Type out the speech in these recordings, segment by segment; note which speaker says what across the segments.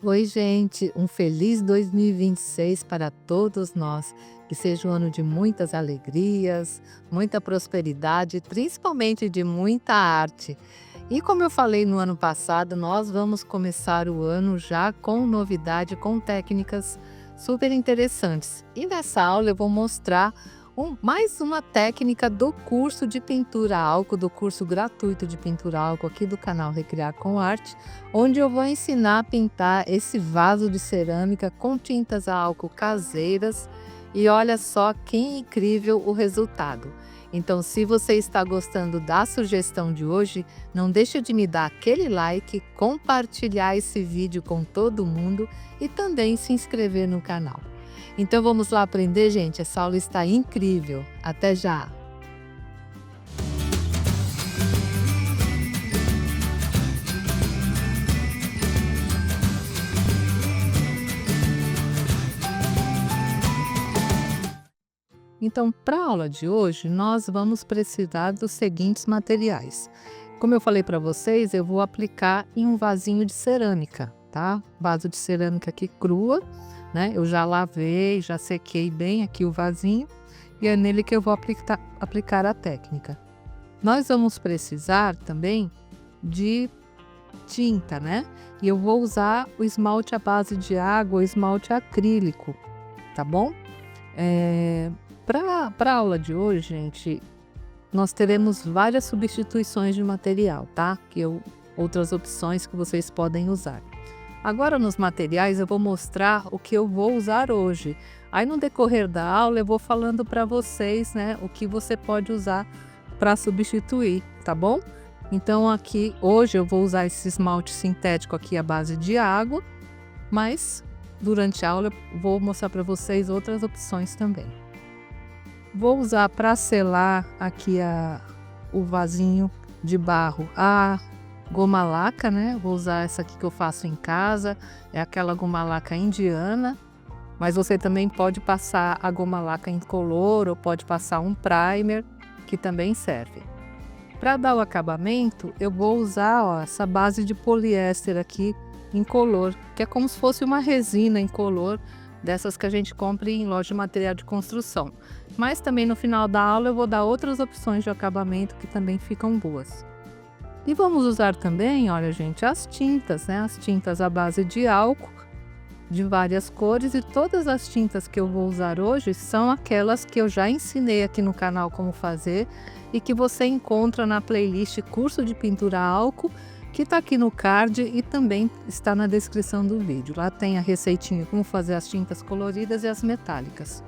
Speaker 1: Oi, gente, um feliz 2026 para todos nós. Que seja um ano de muitas alegrias, muita prosperidade, principalmente de muita arte. E como eu falei no ano passado, nós vamos começar o ano já com novidade, com técnicas super interessantes. E nessa aula eu vou mostrar mais uma técnica do curso de pintura a álcool, do curso gratuito de pintura a álcool aqui do canal Recriar com Arte, onde eu vou ensinar a pintar esse vaso de cerâmica com tintas a álcool caseiras. E olha só que incrível o resultado. Então, se você está gostando da sugestão de hoje, não deixe de me dar aquele like, compartilhar esse vídeo com todo mundo e também se inscrever no canal. Então vamos lá aprender, gente? Essa aula está incrível. Até já! Então, para a aula de hoje, nós vamos precisar dos seguintes materiais. Como eu falei para vocês, eu vou aplicar em um vasinho de cerâmica, tá? Vaso de cerâmica aqui crua, né? Eu já lavei, já sequei bem aqui o vasinho e é nele que eu vou aplicar a técnica. Nós vamos precisar também de tinta, né? E eu vou usar o esmalte à base de água, o esmalte acrílico, tá bom? Para a aula de hoje, gente, nós teremos várias substituições de material, tá? Outras opções que vocês podem usar. Agora nos materiais eu vou mostrar o que eu vou usar hoje. Aí no decorrer da aula eu vou falando para vocês, né, o que você pode usar para substituir, tá bom? Então aqui hoje eu vou usar esse esmalte sintético aqui à base de água, mas durante a aula eu vou mostrar para vocês outras opções também. Vou usar para selar aqui o vasinho de barro a goma laca, né? Vou usar essa aqui que eu faço em casa, é aquela goma laca indiana, mas você também pode passar a goma laca incolor ou pode passar um primer, que também serve. Para dar o acabamento, eu vou usar, ó, essa base de poliéster aqui incolor, que é como se fosse uma resina incolor, dessas que a gente compra em loja de material de construção. Mas também no final da aula eu vou dar outras opções de acabamento que também ficam boas. E vamos usar também, olha gente, as tintas, né? As tintas à base de álcool, de várias cores, e todas as tintas que eu vou usar hoje são aquelas que eu já ensinei aqui no canal como fazer e que você encontra na playlist Curso de Pintura a Álcool, que está aqui no card e também está na descrição do vídeo. Lá tem a receitinha como fazer as tintas coloridas e as metálicas.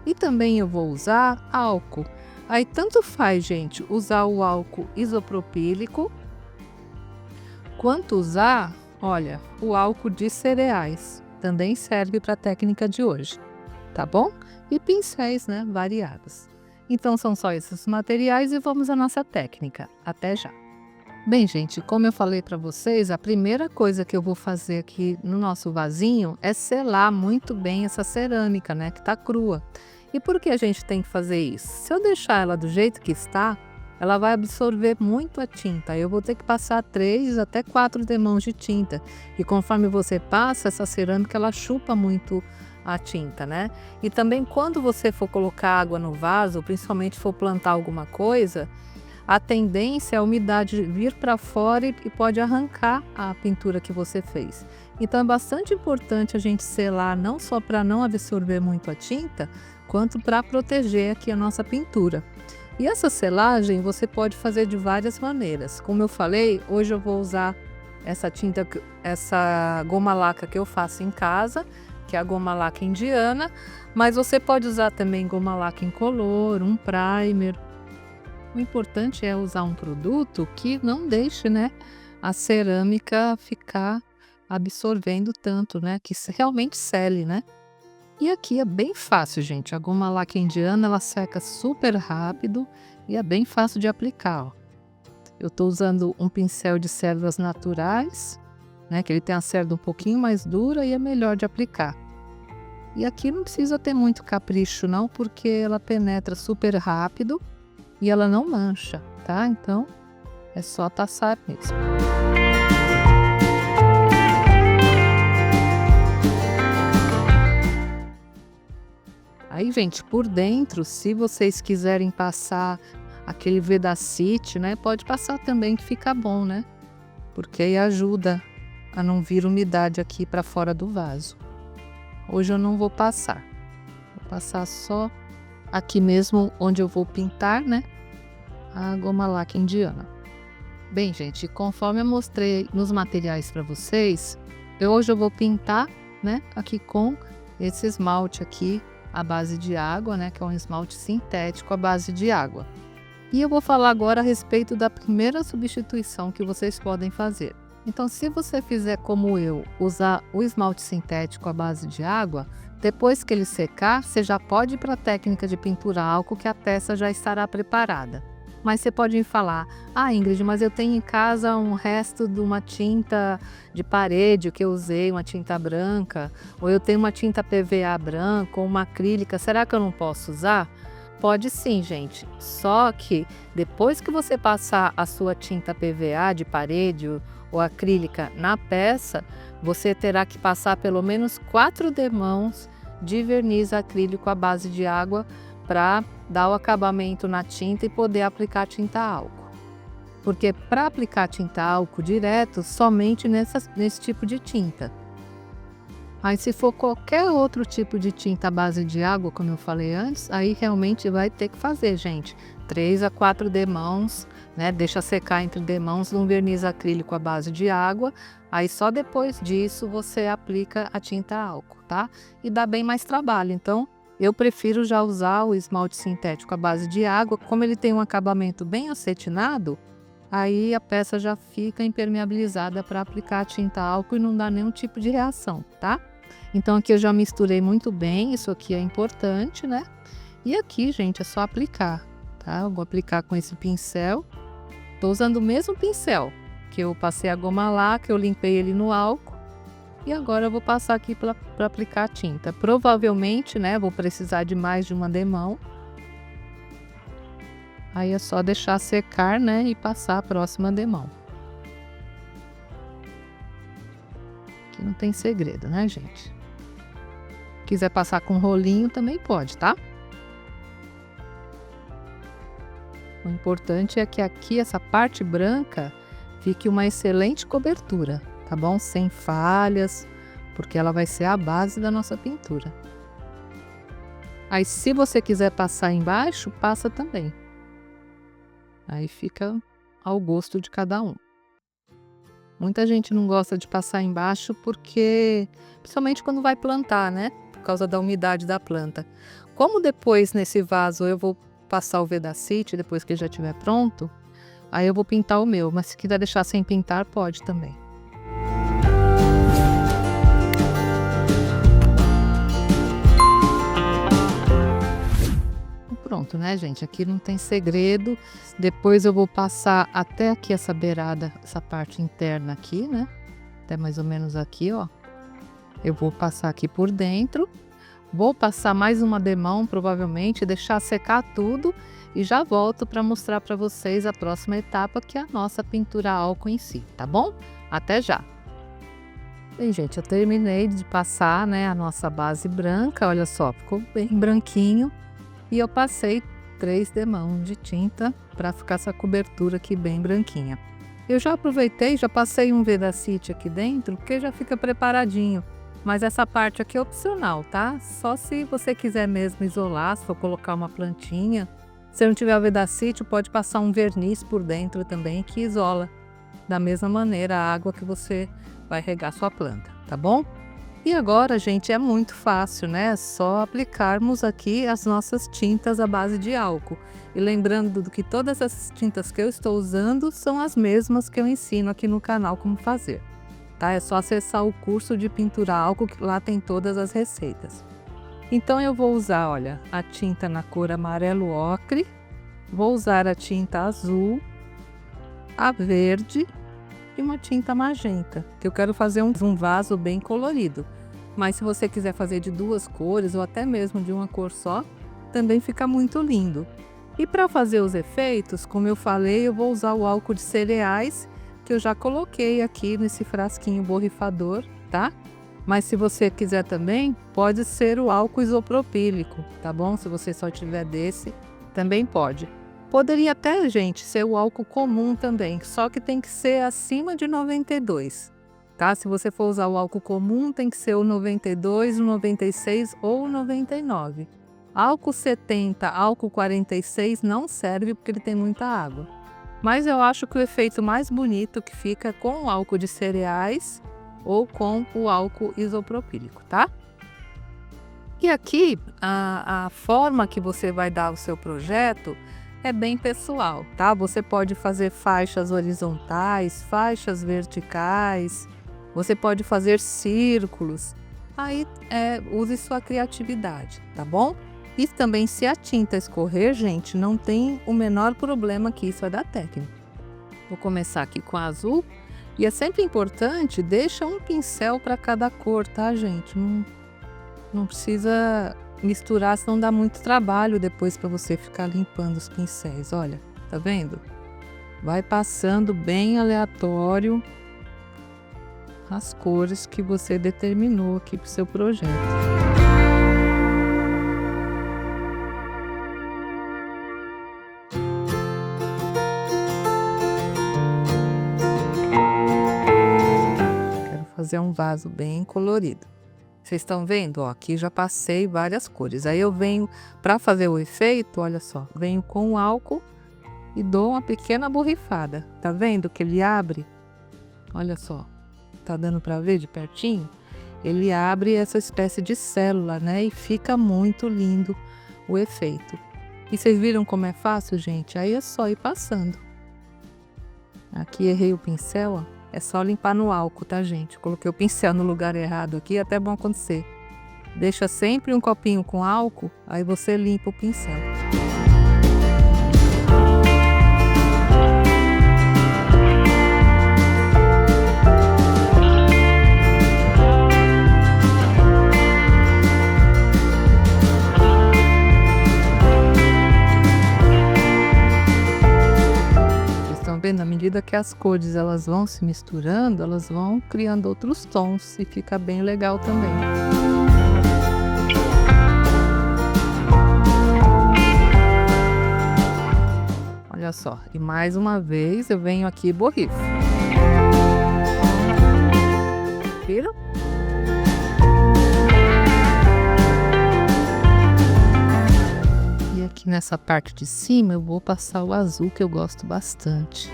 Speaker 1: E também eu vou usar álcool. Aí tanto faz, gente, usar o álcool isopropílico, quanto usar, olha, o álcool de cereais. Também serve para a técnica de hoje, tá bom? E pincéis, né, variados. Então são só esses materiais e vamos à nossa técnica. Até já! Bem, gente, como eu falei para vocês, a primeira coisa que eu vou fazer aqui no nosso vasinho é selar muito bem essa cerâmica, né, que está crua. E por que a gente tem que fazer isso? Se eu deixar ela do jeito que está, ela vai absorver muito a tinta. Eu vou ter que passar 3 até 4 demãos de tinta. E conforme você passa, essa cerâmica ela chupa muito a tinta, né? E também quando você for colocar água no vaso, principalmente for plantar alguma coisa, a tendência é a umidade vir para fora e pode arrancar a pintura que você fez. Então é bastante importante a gente selar, não só para não absorver muito a tinta, quanto para proteger aqui a nossa pintura. E essa selagem você pode fazer de várias maneiras. Como eu falei, hoje eu vou usar essa tinta, essa goma laca que eu faço em casa, que é a goma laca indiana, mas você pode usar também goma laca incolor, um primer. O importante é usar um produto que não deixe, né, a cerâmica ficar absorvendo tanto, né, que realmente sele, né? E aqui é bem fácil, gente. A goma laca indiana, ela seca super rápido e é bem fácil de aplicar, ó. Eu estou usando um pincel de cerdas naturais, né, que ele tem a cerda um pouquinho mais dura e é melhor de aplicar. E aqui não precisa ter muito capricho não, porque ela penetra super rápido e ela não mancha, tá? Então é só taçar mesmo. gente, por dentro, se vocês quiserem passar aquele Vedacity, né, pode passar também que fica bom, né? Porque aí ajuda a não vir umidade aqui para fora do vaso. Hoje eu não vou passar. Vou passar só aqui mesmo onde eu vou pintar, né? A goma laca indiana. Bem, gente, conforme eu mostrei nos materiais para vocês, hoje eu vou pintar, né, aqui com esse esmalte aqui à base de água, né, que é um esmalte sintético à base de água. E eu vou falar agora a respeito da primeira substituição que vocês podem fazer. Então, se você fizer como eu, usar o esmalte sintético à base de água, depois que ele secar, você já pode ir para a técnica de pintura a álcool, que a peça já estará preparada. Mas você pode me falar, Ingrid, mas eu tenho em casa um resto de uma tinta de parede que eu usei, uma tinta branca, ou eu tenho uma tinta PVA branca ou uma acrílica, será que eu não posso usar? Pode sim, gente, só que depois que você passar a sua tinta PVA de parede ou acrílica na peça, você terá que passar pelo menos 4 demãos de verniz acrílico à base de água para dar o acabamento na tinta e poder aplicar tinta álcool. Porque para aplicar tinta álcool direto, somente nesse tipo de tinta. Aí se for qualquer outro tipo de tinta à base de água, como eu falei antes, aí realmente vai ter que fazer, gente, 3 a 4 demãos, né? Deixa secar entre demãos num verniz acrílico à base de água, aí só depois disso você aplica a tinta álcool, tá? E dá bem mais trabalho, então eu prefiro já usar o esmalte sintético à base de água, como ele tem um acabamento bem acetinado, aí a peça já fica impermeabilizada para aplicar a tinta álcool e não dá nenhum tipo de reação, tá? Então aqui eu já misturei muito bem, isso aqui é importante, né? E aqui, gente, é só aplicar, tá? Eu vou aplicar com esse pincel. Tô usando o mesmo pincel que eu passei a goma laca, eu limpei ele no álcool. E agora eu vou passar aqui para aplicar a tinta. Provavelmente, né, vou precisar de mais de uma demão. Aí é só deixar secar, né, e passar a próxima demão. Aqui não tem segredo, né, gente? Quiser passar com rolinho também pode, tá? O importante é que aqui essa parte branca fique uma excelente cobertura, tá bom? Sem falhas, porque ela vai ser a base da nossa pintura. Aí se você quiser passar embaixo, passa também. Aí fica ao gosto de cada um. Muita gente não gosta de passar embaixo porque, principalmente quando vai plantar, né? Por causa da umidade da planta. Como depois nesse vaso eu vou passar o Vedacity, depois que já estiver pronto, aí eu vou pintar o meu, mas se quiser deixar sem pintar, pode também. Pronto, né, gente? Aqui não tem segredo. Depois eu vou passar até aqui essa beirada, essa parte interna aqui, né? Até mais ou menos aqui, ó. Eu vou passar aqui por dentro. Vou passar mais uma demão, provavelmente, deixar secar tudo e já volto para mostrar para vocês a próxima etapa, que é a nossa pintura a álcool em si, tá bom? Até já! Bem, gente, eu terminei de passar, né, a nossa base branca, olha só, ficou bem branquinho. E eu passei 3 demãos de tinta para ficar essa cobertura aqui bem branquinha. Eu já aproveitei, já passei um Vedacity aqui dentro, porque já fica preparadinho. Mas essa parte aqui é opcional, tá? Só se você quiser mesmo isolar, se for colocar uma plantinha. Se não tiver o Vedacity, pode passar um verniz por dentro também, que isola da mesma maneira a água que você vai regar sua planta, tá bom? E agora, gente, é muito fácil, né? É só aplicarmos aqui as nossas tintas à base de álcool. E lembrando que todas essas tintas que eu estou usando são as mesmas que eu ensino aqui no canal como fazer, tá? É só acessar o curso de pintura a álcool, que lá tem todas as receitas. Então eu vou usar, olha, a tinta na cor amarelo ocre, vou usar a tinta azul, a verde e uma tinta magenta, que eu quero fazer um vaso bem colorido. Mas se você quiser fazer de 2 cores ou até mesmo de uma cor só, também fica muito lindo. E para fazer os efeitos, como eu falei, eu vou usar o álcool de cereais, que eu já coloquei aqui nesse frasquinho borrifador, tá? Mas se você quiser também, pode ser o álcool isopropílico, tá bom? Se você só tiver desse, também pode. Poderia até, gente, ser o álcool comum também, só que tem que ser acima de 92, tá? Se você for usar o álcool comum, tem que ser o 92, o 96 ou o 99. Álcool 70, álcool 46 não serve porque ele tem muita água. Mas eu acho que o efeito mais bonito que fica com o álcool de cereais ou com o álcool isopropílico, tá? E aqui, a forma que você vai dar o seu projeto é bem pessoal, tá? Você pode fazer faixas horizontais, faixas verticais, você pode fazer círculos. Aí, use sua criatividade, tá bom? E também, se a tinta escorrer, gente, não tem o menor problema que isso vai dar técnica. Vou começar aqui com a azul. E é sempre importante, deixa um pincel para cada cor, tá, gente? Não precisa misturar, senão dá muito trabalho depois para você ficar limpando os pincéis. Olha, tá vendo? Vai passando bem aleatório as cores que você determinou aqui para o seu projeto. Quero fazer um vaso bem colorido. Vocês estão vendo? Ó, aqui já passei várias cores. Aí eu venho, para fazer o efeito, olha só, venho com o álcool e dou uma pequena borrifada. Tá vendo que ele abre? Olha só, tá dando para ver de pertinho? Ele abre essa espécie de célula, né? E fica muito lindo o efeito. E vocês viram como é fácil, gente? Aí é só ir passando. Aqui errei o pincel, ó. É só limpar no álcool, tá, gente? Coloquei o pincel no lugar errado aqui, até bom acontecer. Deixa sempre um copinho com álcool, aí você limpa o pincel. À medida que as cores elas vão se misturando, elas vão criando outros tons e fica bem legal também. Olha só, e mais uma vez eu venho aqui e borrifo. Viram? E aqui nessa parte de cima eu vou passar o azul, que eu gosto bastante.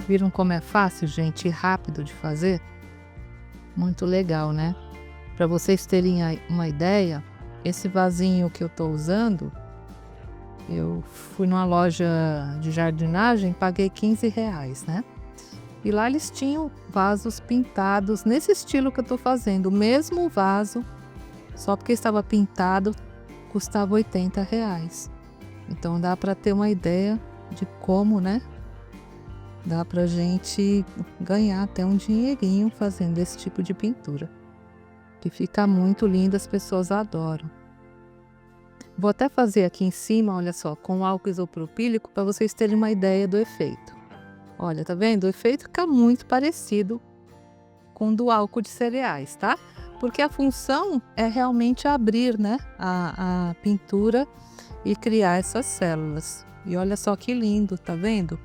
Speaker 1: Viram como é fácil, gente, e rápido de fazer? Muito legal, né? Para vocês terem uma ideia, esse vasinho que eu tô usando, eu fui numa loja de jardinagem, paguei R$15, né? E lá eles tinham vasos pintados nesse estilo que eu tô fazendo. O mesmo vaso, só porque estava pintado, custava R$80. Então dá para ter uma ideia de como, né? Dá pra gente ganhar até um dinheirinho fazendo esse tipo de pintura. Que fica muito lindo, as pessoas adoram. Vou até fazer aqui em cima, olha só, com álcool isopropílico para vocês terem uma ideia do efeito. Olha, tá vendo? O efeito fica muito parecido com o do álcool de cereais, tá? Porque a função é realmente abrir, né, a pintura e criar essas células. E olha só que lindo, tá vendo?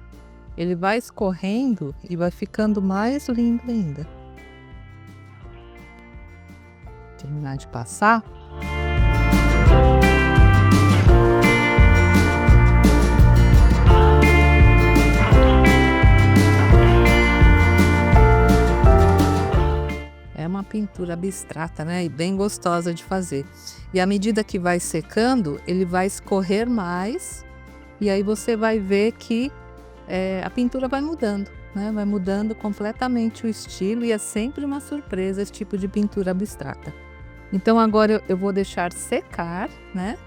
Speaker 1: Ele vai escorrendo e vai ficando mais lindo ainda. Terminar de passar. É uma pintura abstrata, né? E bem gostosa de fazer. E à medida que vai secando, ele vai escorrer mais. E aí você vai ver que a pintura vai mudando, né? Vai mudando completamente o estilo e é sempre uma surpresa esse tipo de pintura abstrata. Então agora eu vou deixar secar, né?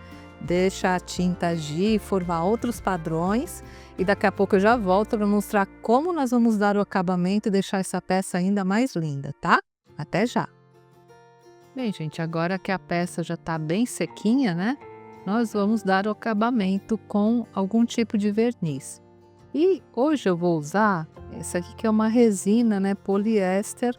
Speaker 1: Deixa a tinta agir, formar outros padrões e daqui a pouco eu já volto para mostrar como nós vamos dar o acabamento e deixar essa peça ainda mais linda, tá? Até já! Bem, gente, agora que a peça já está bem sequinha, né? Nós vamos dar o acabamento com algum tipo de verniz. E hoje eu vou usar essa aqui que é uma resina, né, poliéster,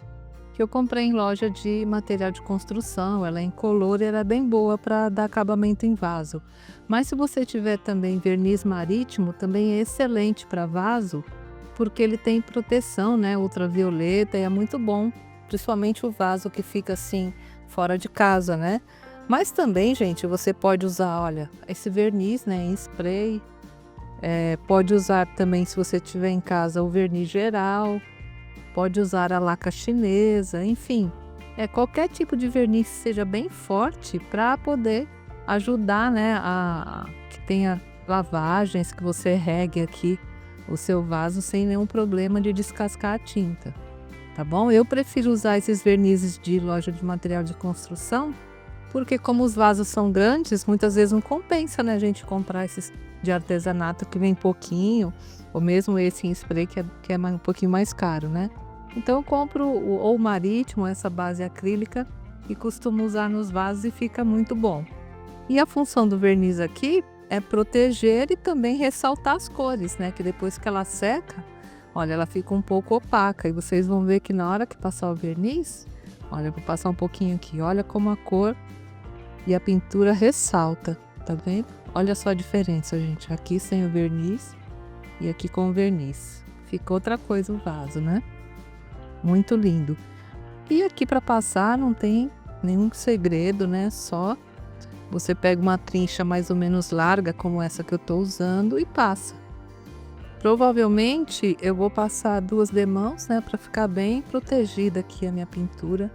Speaker 1: que eu comprei em loja de material de construção. Ela é incolor e ela é bem boa para dar acabamento em vaso. Mas se você tiver também verniz marítimo, também é excelente para vaso, porque ele tem proteção, né, ultravioleta, e é muito bom, principalmente o vaso que fica assim fora de casa, né? Mas também, gente, você pode usar, olha, esse verniz, né, em spray. Pode usar também, se você tiver em casa, o verniz geral. Pode usar a laca chinesa, enfim, qualquer tipo de verniz que seja bem forte para poder ajudar, né, a que tenha lavagens, que você regue aqui o seu vaso sem nenhum problema de descascar a tinta, tá bom? Eu prefiro usar esses vernizes de loja de material de construção, porque como os vasos são grandes, muitas vezes não compensa, né, a gente comprar esses de artesanato que vem pouquinho, ou mesmo esse em spray que é um pouquinho mais caro, né? Então eu compro ou marítimo, essa base acrílica, e costumo usar nos vasos e fica muito bom. E a função do verniz aqui é proteger e também ressaltar as cores, né? Que depois que ela seca, olha, ela fica um pouco opaca. E vocês vão ver que na hora que passar o verniz, olha, eu vou passar um pouquinho aqui, olha como a cor e a pintura ressalta, tá vendo? Olha só a diferença, gente. Aqui sem o verniz e aqui com o verniz. Fica outra coisa o vaso, né? Muito lindo. E aqui para passar não tem nenhum segredo, né? Só você pega uma trincha mais ou menos larga, como essa que eu tô usando, e passa. Provavelmente eu vou passar 2 demãos, né? Para ficar bem protegida aqui a minha pintura.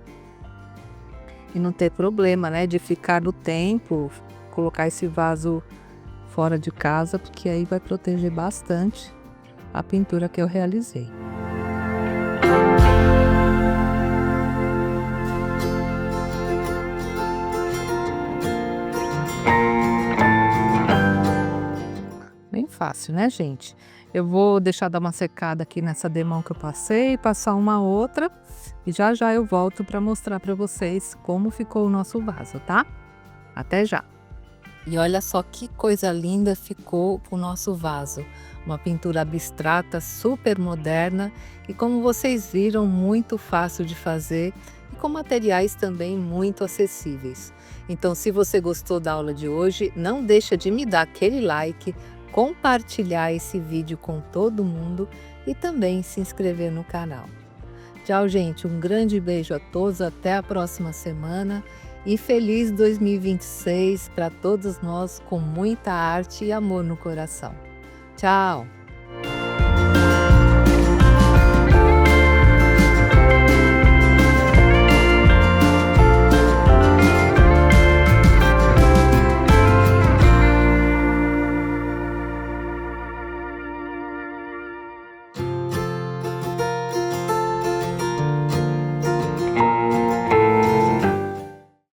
Speaker 1: E não ter problema, né? De ficar no tempo, colocar esse vaso fora de casa, porque aí vai proteger bastante a pintura que eu realizei. Bem fácil, né, gente? Eu vou deixar dar uma secada aqui nessa demão que eu passei, passar uma outra, e já já eu volto para mostrar para vocês como ficou o nosso vaso, tá? Até já! E olha só que coisa linda ficou o nosso vaso. Uma pintura abstrata, super moderna e, como vocês viram, muito fácil de fazer e com materiais também muito acessíveis. Então, se você gostou da aula de hoje, não deixa de me dar aquele like, compartilhar esse vídeo com todo mundo e também se inscrever no canal. Tchau, gente. Um grande beijo a todos. Até a próxima semana. E feliz 2026 para todos nós, com muita arte e amor no coração. Tchau!